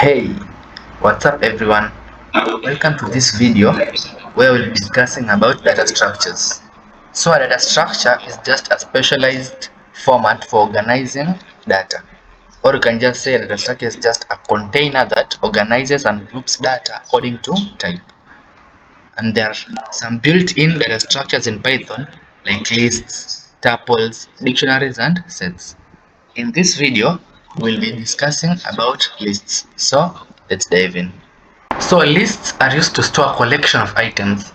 Hey, what's up everyone? Welcome to this video where we'll be discussing about data structures. So a data structure is just a specialized format for organizing data. Or you can just say a data structure is just a container that organizes and groups data according to type. And there are some built-in data structures in Python like lists, tuples, dictionaries and sets. In this video, we'll be discussing about lists. So let's dive in. So lists are used to store a collection of items.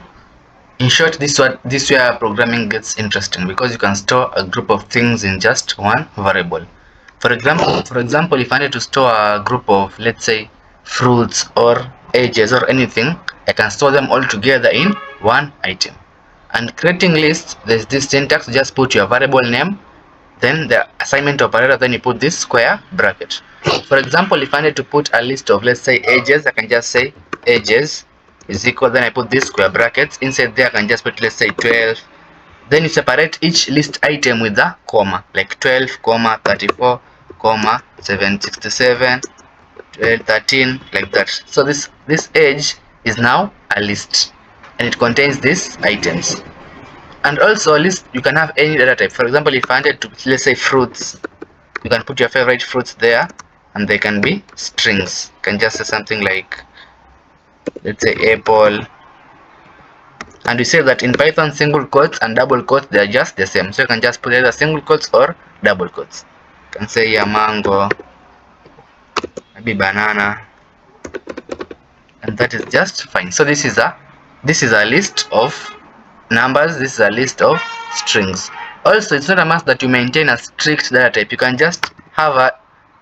In short, this where programming gets interesting because you can store a group of things in just one variable. For example, if I need to store a group of, let's say, fruits or ages or anything, I can store them all together in one item. And creating lists, there's this syntax: just put your variable name, then the assignment operator, then you put this square bracket. For example, if I need to put a list of, let's say, ages, I can just say ages is equal, then I put this square brackets. Inside there I can just put, let's say, 12. Then you separate each list item with a comma, like 12 comma 34 comma 767 12 13, like that. So this age is now a list and it contains these items. And also a list, you can have any data type. For example, if I wanted to, let's say, fruits, you can put your favorite fruits there and they can be strings. You can just say something like, let's say, apple. And we say that in Python, single quotes and double quotes, they are just the same. So you can just put either single quotes or double quotes. You can say, yeah, mango, maybe banana, and that is just fine. So this is a list of numbers, this is a list of strings. Also, it's not a must that you maintain a strict data type. You can just have a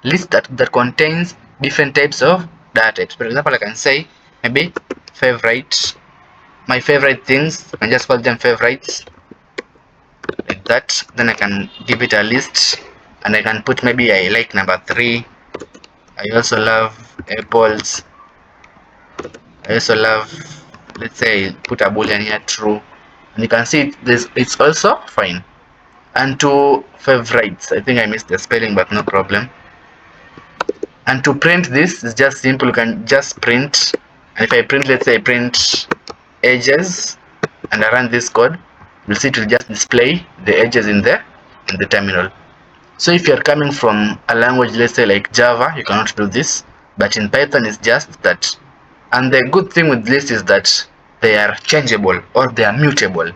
list that contains different types of data types. For example, I can say maybe favorite, my favorite things. I can just call them favorites, like that. Then I can give it a list and I can put, maybe I like number 3. I also love apples. I also love, let's say, put a boolean here, true, and you can see it's also fine. And to favorites, I think I missed the spelling, but no problem. And to print this is just simple. You can just print, and if I print, let's say I print ages and I run this code, you'll see it will just display the ages in the terminal. So if you're coming from a language, let's say like Java, you cannot do this, but in Python it's just that. And the good thing with lists is that they are changeable or they are mutable,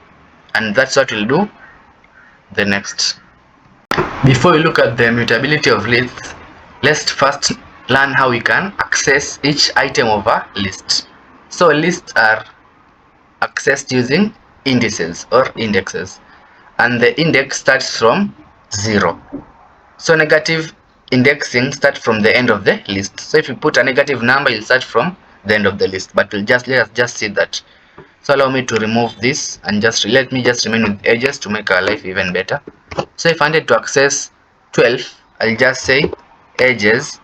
and that's what we'll do the next. Before we look at the mutability of lists, let's first learn how we can access each item of a list. So lists are accessed using indices or indexes, and the index starts from 0. So negative indexing starts from the end of the list. So if you put a negative number, you'll start from the end of the list. But let us just see that. So allow me to remove this and let me just remain with ages to make our life even better. So if I wanted to access 12, I'll just say ages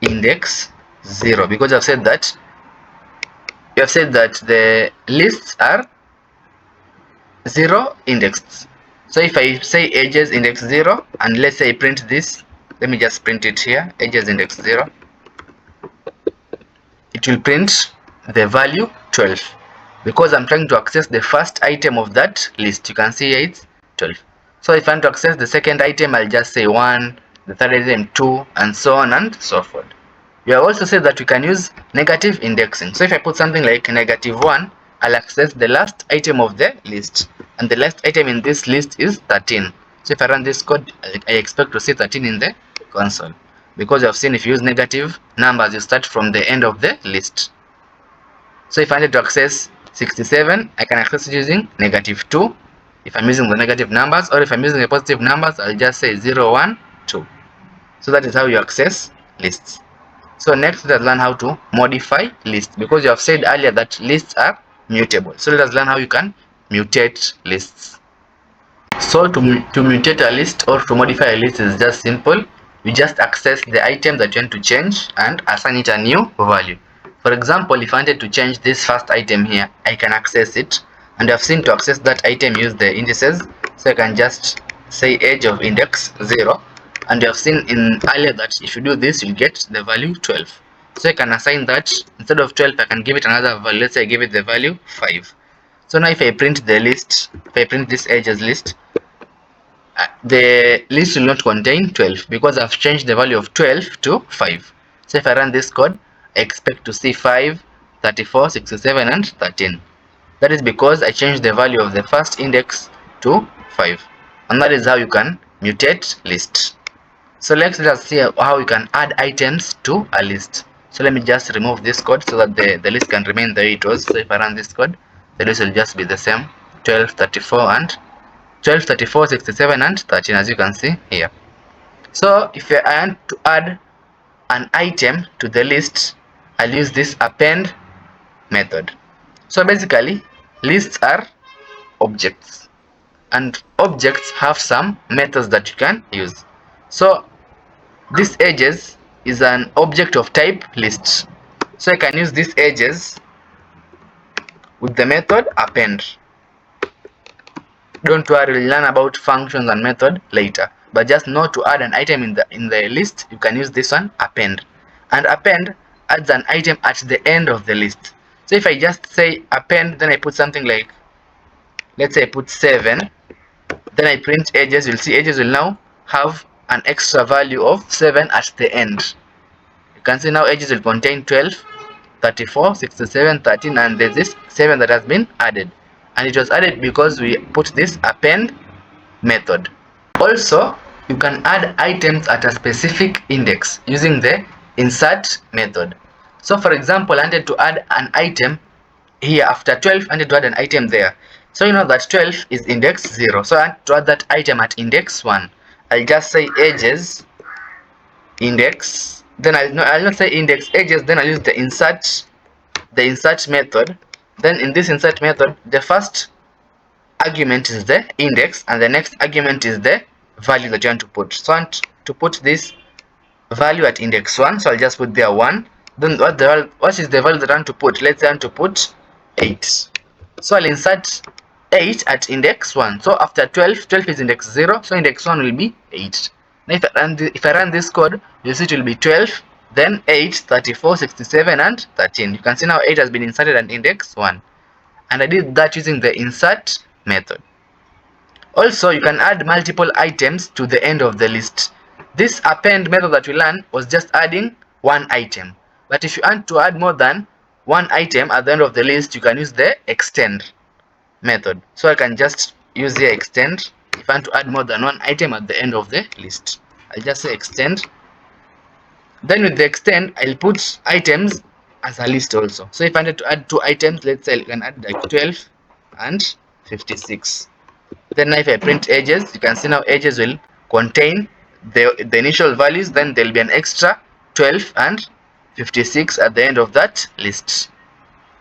index 0, because I've said that the lists are 0 indexed. So if I say ages index 0, and let's say I print this, let me just print it here, ages index 0, it will print the value 12 because I'm trying to access the first item of that list. You can see here it's 12. So if I want to access the second item, I'll just say 1, the third item 2, and so on and so forth. You have also said that we can use negative indexing. So if I put something like negative 1, I'll access the last item of the list, and the last item in this list is 13. So if I run this code, I expect to see 13 in the console, because you have seen if you use negative numbers, you start from the end of the list. So if I need to access 67, I can access it using negative 2 if I'm using the negative numbers, or if I'm using the positive numbers, I'll just say 0, 1, 2. So that is how you access lists. So next, let us learn how to modify lists, because you have said earlier that lists are mutable. So let us learn how you can mutate lists. So to mutate a list or to modify a list is just simple. You just access the item that you want to change and assign it a new value. For example, if I wanted to change this first item here, I can access it, and I've seen to access that item use the indices. So I can just say age of index 0, and you have seen in earlier that if you do this, you'll get the value 12. So I can assign that instead of 12, I can give it another value. Let's say I give it the value 5. So now if I print the list, if I print this edges list, the list will not contain 12 because I've changed the value of 12 to 5. So if I run this code, I expect to see 5, 34, 67, and 13. That is because I changed the value of the first index to 5. And that is how you can mutate lists. So let us see how you can add items to a list. So let me just remove this code so that the list can remain the way it was. So if I run this code, the list will just be the same, 12, 34, and 12, 34, 67, and 13, as you can see here. So if I want to add an item to the list, I'll use this append method. So basically, lists are objects, and objects have some methods that you can use. So this edges is an object of type list. So I can use this edges with the method append. Don't worry, we'll learn about functions and method later. But just know to add an item in the list, you can use this one, append. And append adds an item at the end of the list. So if I just say append, then I put something like, let's say I put 7, then I print edges, you'll see edges will now have an extra value of 7 at the end. You can see now edges will contain 12, 34, 67, 13, and there's this 7 that has been added. And it was added because we put this append method. Also, you can add items at a specific index using the insert method. So for example, I wanted to add an item here after 12, I wanted to add an item there. So you know that 12 is index 0. So I want to add that item at index 1. I'll just say edges index, then I'll not say index edges, then I'll use the insert method. Then in this insert method, the first argument is the index and the next argument is the value that you want to put. So I want to put this value at index 1, so I'll just put there 1. Then what is the value that I want to put? Let's say I want to put 8. So I'll insert 8 at index 1. So after 12, 12 is index 0, so index 1 will be 8. Now if I run this code, you'll see it will be 12, then 8, 34, 67, and 13. You can see now 8 has been inserted at index 1. And I did that using the insert method. Also, you can add multiple items to the end of the list. This append method that we learned was just adding one item. But if you want to add more than one item at the end of the list, you can use the extend method. So I can just use the extend if I want to add more than one item at the end of the list. I'll just say extend. Then with the extend, I'll put items as a list also. So if I wanted to add 2 items, let's say I can add like 12 and 56. Then if I print edges, you can see now edges will contain the initial values, then there will be an extra 12 and 56 at the end of that list.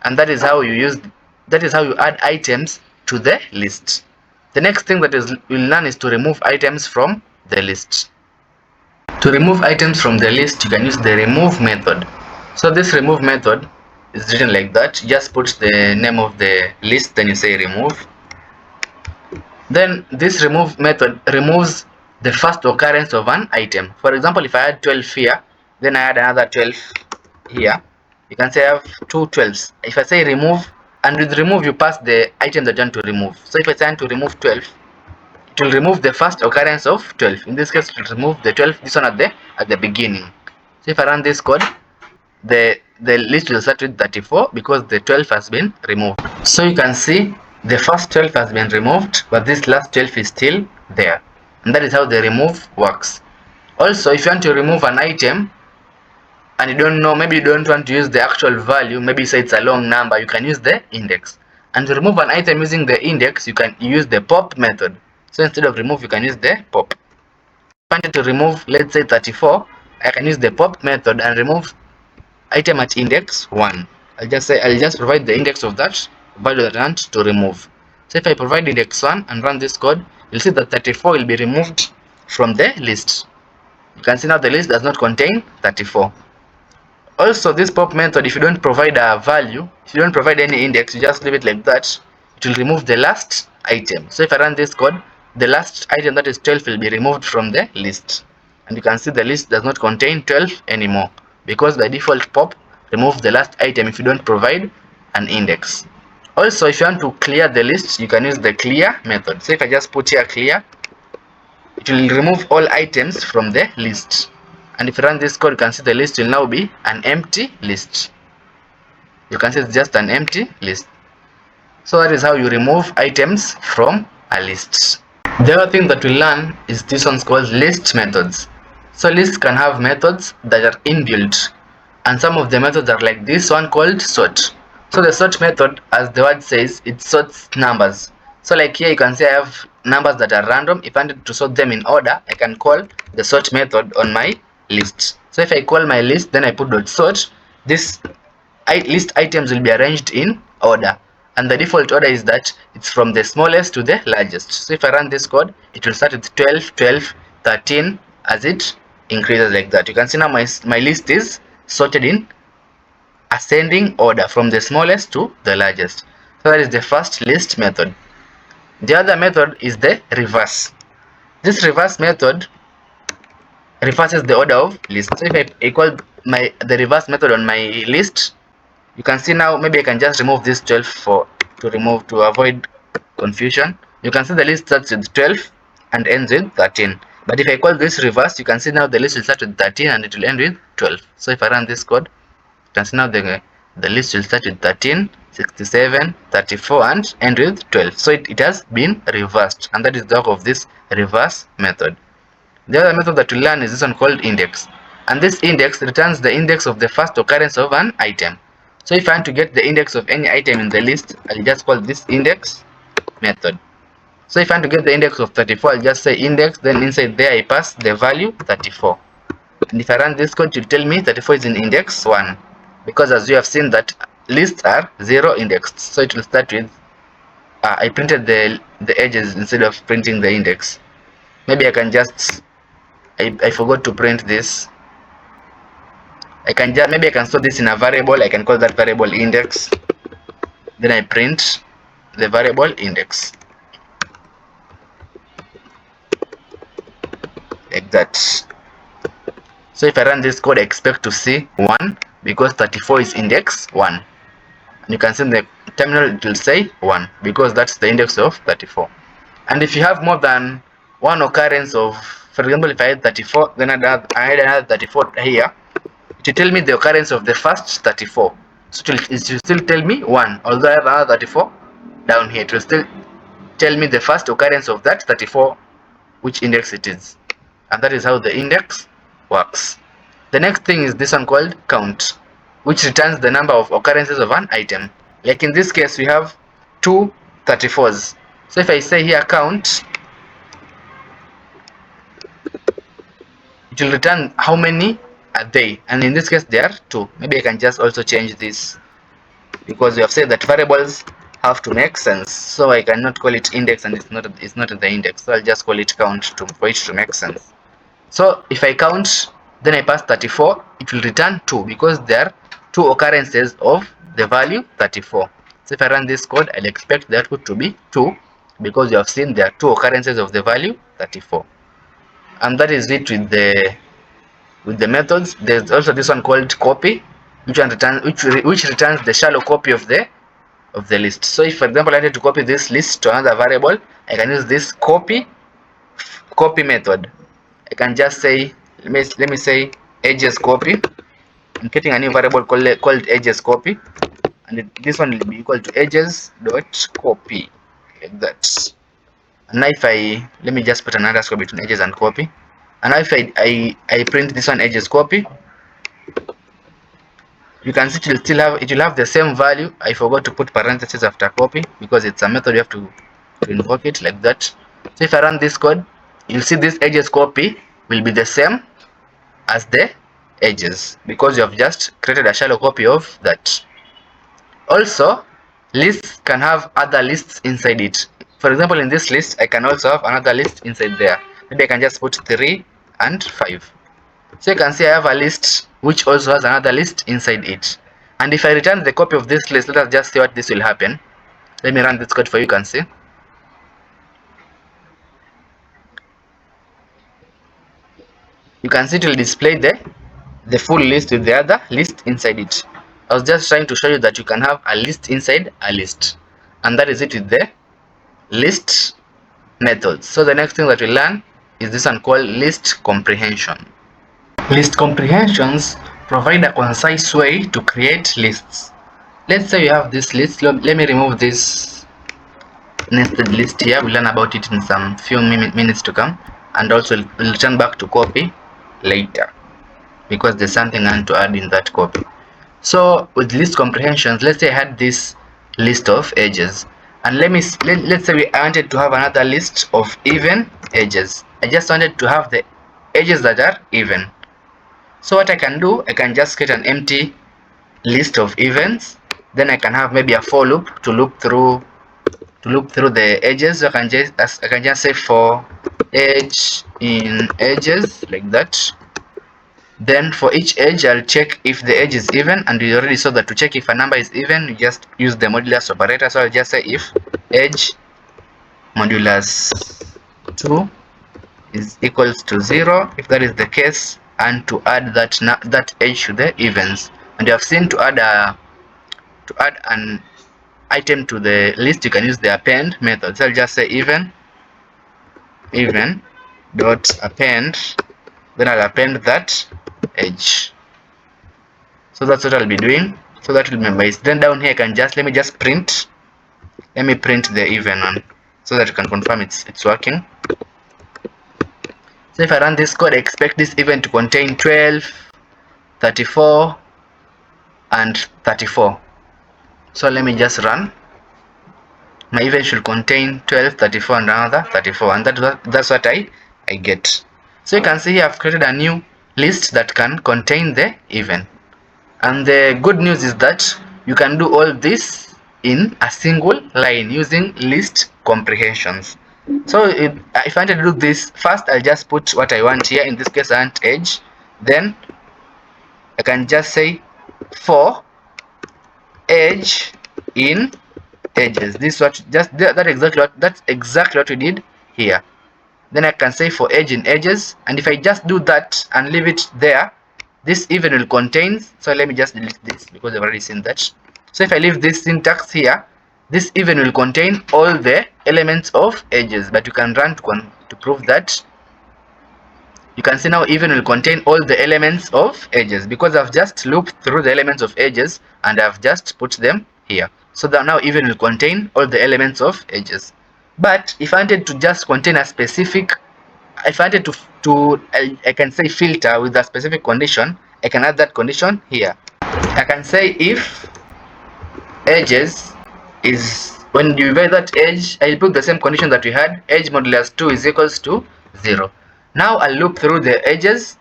And that is how you add items to the list. The next thing that we'll learn is to remove items from the list. To remove items from the list, you can use the remove method. So this remove method is written like that. You just put the name of the list, then you say remove. Then this remove method removes the first occurrence of an item. For example, if I add 12 here, then I add another 12 here, you can say I have two 12s. If I say remove, and with remove you pass the item that you want to remove. So if I say I want to remove 12, it will remove the first occurrence of 12. In this case, it will remove the 12, this one at the beginning. So if I run this code, the list will start with 34 because the 12 has been removed. So you can see the first 12 has been removed, but this last 12 is still there. And that is how the remove works. Also, if you want to remove an item and you don't know, maybe you don't want to use the actual value, maybe you say it's a long number, you can use the index. And to remove an item using the index, you can use the pop method. So instead of remove, you can use the pop. If I wanted to remove, let's say 34, I can use the pop method and remove item at index 1. I'll just provide the index of that value that I want to remove. So if I provide index 1 and run this code, you'll see that 34 will be removed from the list. You can see now the list does not contain 34. Also, this pop method, if you don't provide a value, if you don't provide any index, you just leave it like that, it will remove the last item. So if I run this code, the last item, that is 12, will be removed from the list. And you can see the list does not contain 12 anymore. because by default pop removes the last item if you don't provide an index. Also, if you want to clear the list, you can use the clear method. So if I just put here clear, it will remove all items from the list. And if you run this code, you can see the list will now be an empty list. You can see it's just an empty list. So that is how you remove items from a list. The other thing that we learn is this one's called list methods. So lists can have methods that are inbuilt, and some of the methods are like this one called sort. So the sort method, as the word says, it sorts numbers. So like here you can see I have numbers that are random. If I wanted to sort them in order, I can call the sort method on my list. So if I call my list, then I put dot sort, this list items will be arranged in order, and the default order is that it's from the smallest to the largest. So if I run this code, it will start with 12, 12, 13 as it increases like that. You can see now my list is sorted in ascending order from the smallest to the largest. So that is the first list method. The other method is the reverse. This reverse method reverses the order of list. So if I equal the reverse method on my list, you can see now, maybe I can just remove this 12 to avoid confusion. You can see the list starts with 12 and ends with 13. But if I call this reverse, you can see now the list will start with 13 and it will end with 12. So if I run this code, you can see now the list will start with 13, 67, 34 and end with 12. So it has been reversed, and that is the work of this reverse method. The other method that we learn is this one called index, and this index returns the index of the first occurrence of an item. So if I want to get the index of any item in the list, I'll just call this index method. So if I want to get the index of 34, I'll just say index, then inside there I pass the value 34. And if I run this code, it will tell me 34 is in index 1, because as you have seen that lists are 0 indexed. So it will start with, I printed the edges instead of printing the index. Maybe I can just, I forgot to print this. Maybe I can store this in a variable. I can call that variable index. Then I print the variable index like that. So if I run this code, I expect to see 1 because 34 is index 1. And you can see in the terminal it will say 1 because that's the index of 34. And if you have more than one occurrence of, for example, if I had 34, then I had another 34 here, it will tell me the occurrence of the first 34. So it will still tell me 1, although I have another 34 down here. It will still tell me the first occurrence of that 34, which index it is. And that is how the index works. The next thing is this one called count, which returns the number of occurrences of an item. Like in this case, we have two 34s. So if I say here count, it will return how many are they, and in this case there are 2. Maybe I can just also change this, because we have said that variables have to make sense, so I cannot call it index and it's not the index, so I'll just call it count for it to make sense. So if I count, then I pass 34, it will return 2 because there are 2 occurrences of the value 34. So if I run this code, I'll expect the output to be 2 because you have seen there are 2 occurrences of the value 34. And that is it with the methods. There's also this one called copy, which returns the shallow copy of the list. So if, for example, I need to copy this list to another variable, I can use this copy method. I can just say, let me say edges copy. I'm getting a new variable called edges copy, and this one will be equal to edges dot copy, like that. And now if let me just put an underscore between edges and copy, and now if I print this one edges copy, you can see it will have the same value. I forgot to put parentheses after copy because it's a method you have to invoke it like that. So if I run this code, you'll see this edges copy will be the same as the edges because you have just created a shallow copy of that. Also, lists can have other lists inside it. For example, in this list, I can also have another list inside there. Maybe I can just put 3 and 5. So you can see I have a list which also has another list inside it. And if I return the copy of this list, let us just see what this will happen. Let me run this code for you can see. You can see it will display the full list with the other list inside it. I was just trying to show you that you can have a list inside a list, and that is it with the list methods. So the next thing that we learn is this one called list comprehension. List comprehensions provide a concise way to create lists. Let's say you have this list. Let me remove this nested list here. We'll learn about it in some few minutes to come, and also we'll return back to copy later because there's something I want to add in that copy. So with list comprehensions, let's say I had this list of edges, and let's say I wanted to have another list of even edges. I just wanted to have the edges that are even. So what I can do, I can just create an empty list of events. Then I can have maybe a for loop to loop through the edges. So I can just say for edge in edges like that. Then for each edge, I'll check if the edge is even, and we already saw that to check if a number is even, you just use the modulus operator. So I'll just say if edge modulus 2 is equals to 0, if that is the case, and to add that edge to the evens. And you have seen to add an item to the list, you can use the append method. So I'll just say even dot append, then I'll append that edge. So that's what I'll be doing. So that will remember it. Then down here I can just let me print the even one so that you can confirm it's working. So if I run this code, I expect this even to contain 12, 34 and 34. So let me just run. My event should contain 12, 34 and another 34, and that's what I get. So you can see here I've created a new list that can contain the event. And the good news is that you can do all this in a single line using list comprehensions. So if I want to do this, first I'll just put what I want here. In this case I want edge. Then I can just say for edge in edges. This what just that's exactly what we did here. Then I can say for edge in edges, and if I just do that and leave it there, this even will contain. So let me just delete this because I've already seen that. So if I leave this syntax here, this even will contain all the elements of edges, but you can run to prove that. You can see now even will contain all the elements of edges because I've just looped through the elements of edges and I've just put them here. So that now even will contain all the elements of edges. But if I wanted to just contain a specific, if I wanted I can say filter with a specific condition, I can add that condition here. I can say if edges is, when you divide that edge, I'll put the same condition that we had, edge modulus 2 is equals to 0. Now I'll loop through the edges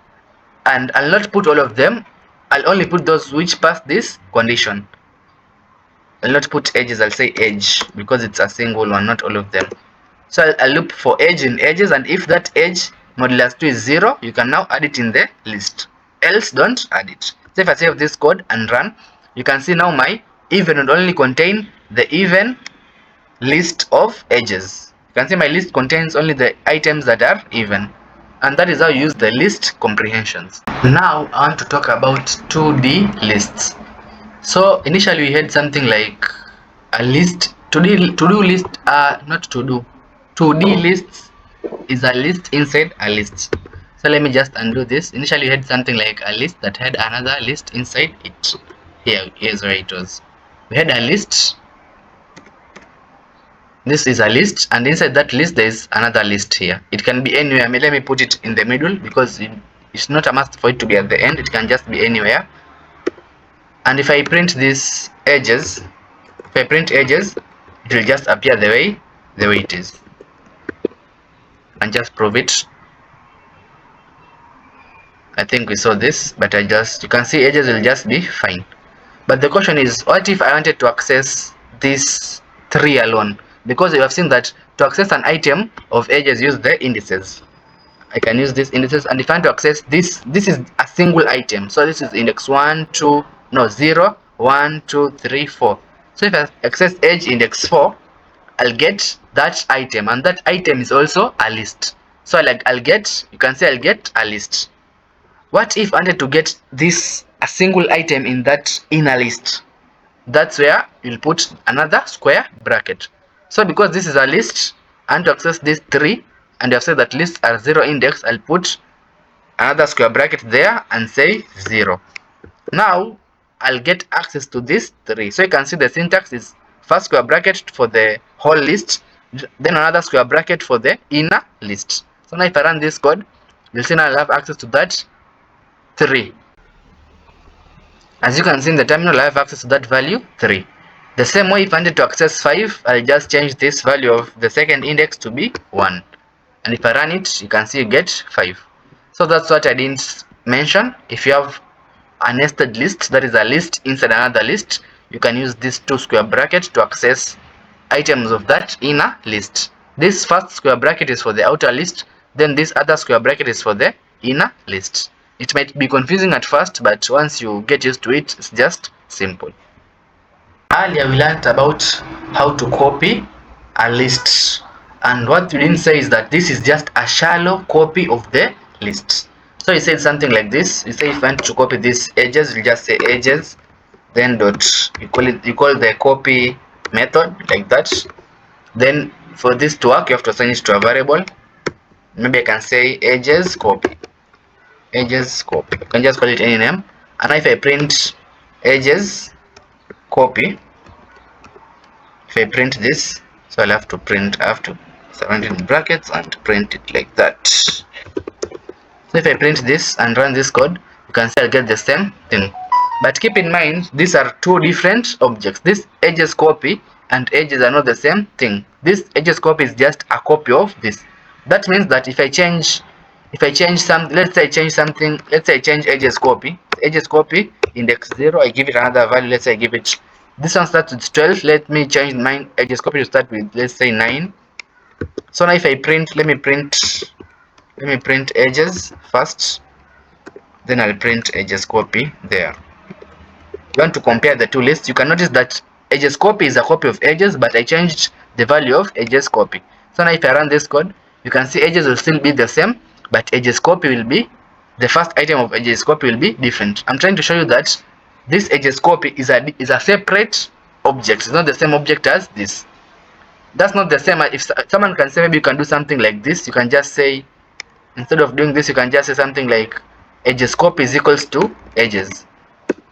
and I'll not put all of them. I'll only put those which pass this condition. I'll not put edges, I'll say edge because it's a single one, not all of them. So I'll loop for edge in edges, and if that edge modulus 2 is 0, you can now add it in the list. Else don't add it. So if I save this code and run, you can see now my even would only contain the even list of edges. You can see my list contains only the items that are even. And that is how you use the list comprehensions. Now I want to talk about 2D lists. So initially we had something like a list, to-do list, not to do. 2D lists is a list inside a list. So let me just undo this. Initially we had something like a list that had another list inside it. Here's where it was. We had a list. This is a list, and inside that list there is another list here. It can be anywhere. Let me put it in the middle because it's not a must for it to be at the end. It can just be anywhere. And if I print these edges, if I print edges, it will just appear the way it is. And just prove it. I think we saw this, but you can see edges will just be fine. But the question is, what if I wanted to access these 3 alone? Because you have seen that to access an item of edges, use the indices. I can use these indices, and if I want to access this is a single item. So this is index 1, 2, no 0, 1, 2, 3, 4. So if I access edge index 4, I'll get that item, and that item is also a list. So I'll get, you can say I'll get a list. What if I wanted to get this a single item in that inner list? That's where you'll put another square bracket. So because this is a list and to access this 3, and you have said that lists are 0 index, I'll put another square bracket there and say 0. Now I'll get access to this 3. So you can see the syntax is first square bracket for the whole list, then another square bracket for the inner list. So now if I run this code, you'll see now I'll have access to that 3. As you can see in the terminal, I have access to that value 3. The same way, if I wanted to access 5, I'll just change this value of the second index to be 1. And if I run it, you can see you get 5. So that's what I didn't mention. If you have a nested list, that is a list inside another list, you can use this 2 square bracket to access items of that inner list. This first square bracket is for the outer list, then this other square bracket is for the inner list. It might be confusing at first, but once you get used to it, it's just simple. Earlier we learned about how to copy a list, and what we didn't say is that this is just a shallow copy of the list. So you said something like this. You say if you want to copy these edges, you just say edges, then dot, you call the copy method like that. Then for this to work, you have to assign it to a variable. Maybe I can say edges copy. Edges copy. You can just call it any name. And if I print edges copy, if I print this, so I have to surround it in brackets and print it like that. So if I print this and run this code, you can see I'll get the same thing. But keep in mind, these are two different objects. This edges copy and edges are not the same thing. This edges copy is just a copy of this. That means that if I change some, let's say I change edges copy index 0, I give it another value, let's say I give it, this one starts with 12, let me change mine edges copy to start with, let's say 9. So now if I print, let me print edges first, then I'll print edges copy there. You want to compare the two lists, you can notice that edges copy is a copy of edges, but I changed the value of edges copy. So now if I run this code, you can see edges will still be the same, but edges copy will be, the first item of edges copy will be different. I'm trying to show you that this edges copy is a separate object. It's not the same object as this. That's not the same. If someone can say, maybe you can do something like this, you can just say, instead of doing this, you can just say something like edges copy is equals to edges.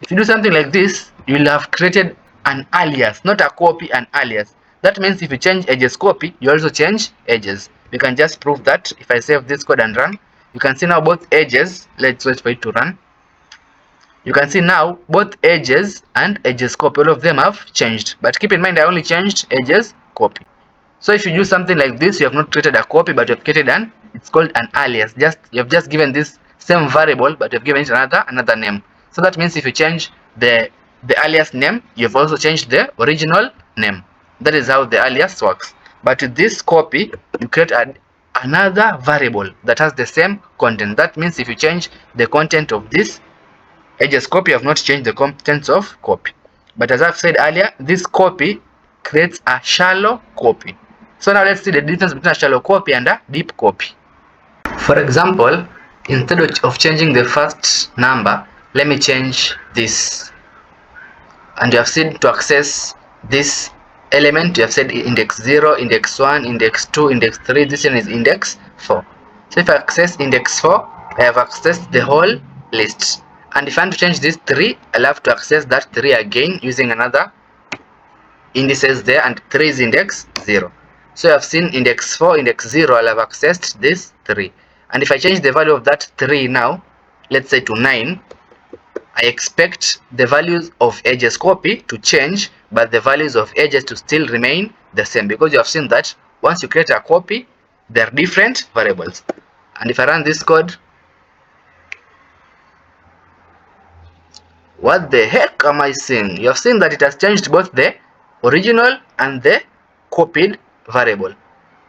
If you do something like this, you will have created an alias, not a copy, an alias. That means if you change edges copy, you also change edges. We can just prove that. If I save this code and run, you can see now both edges, let's wait for it to run. You can see now both edges and edges copy, all of them have changed. But keep in mind, I only changed edges copy. So if you do something like this, you have not created a copy, but you have created it's called an alias. You have just given this same variable, but you have given it another name. So that means if you change the alias name, you have also changed the original name. That is how the alias works. But with this copy, you create another variable that has the same content. That means if you change the content of this edges copy, you have not changed the contents of copy. But as I've said earlier, this copy creates a shallow copy. So now let's see the difference between a shallow copy and a deep copy. For example, instead of changing the first number, let me change this. And you have seen to access this element, you have said index 0, index 1, index 2, index 3. This one is index 4. So if I access index 4, I have accessed the whole list. And if I want to change this 3, I'll have to access that 3 again using another indices there, and 3 is index 0. So I have seen index 4, index 0, I'll have accessed this 3. And if I change the value of that 3 now, let's say to 9, I expect the values of edges copy to change, but the values of edges to still remain the same, because you have seen that once you create a copy, they are different variables. And if I run this code, what the heck am I seeing? You have seen that it has changed both the original and the copied variable.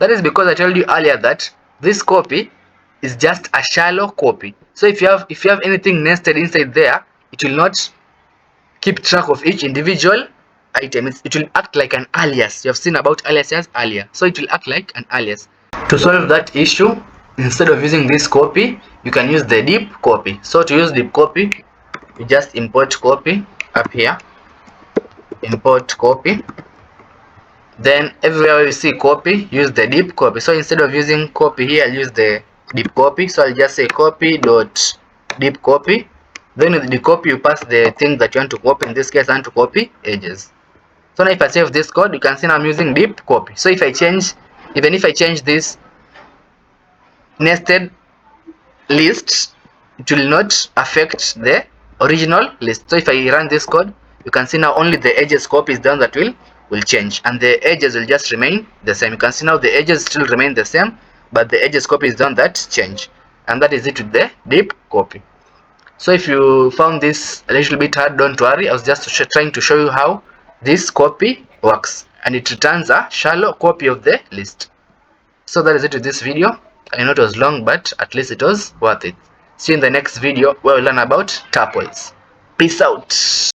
That is because I told you earlier that this copy is just a shallow copy. So if you have anything nested inside there, it will not keep track of each individual item. It will act like an alias. You have seen about aliases earlier. So it will act like an alias. To solve that issue, Instead of using this copy, you can use the deep copy. So to use deep copy, you just import copy up here, import copy. Then everywhere you see copy, use the deep copy. So instead of using copy here, I'll use the deep copy. So I'll just say copy dot deep copy. Then with the copy, you pass the thing that you want to copy. In this case, I want to copy edges. So now if I save this code, you can see now I'm using deep copy. So if I change, even if I change this nested list, it will not affect the original list. So if I run this code, you can see now only the edges copy is done that will change, and the edges will just remain the same. You can see now the edges still remain the same, but the edges copy is done that change. And that is it with the deep copy. So if you found this a little bit hard, don't worry. I was just trying to show you how this copy works, and it returns a shallow copy of the list. So that is it with this video. I know it was long, but at least it was worth it. See you in the next video where we learn about tuples. Peace out.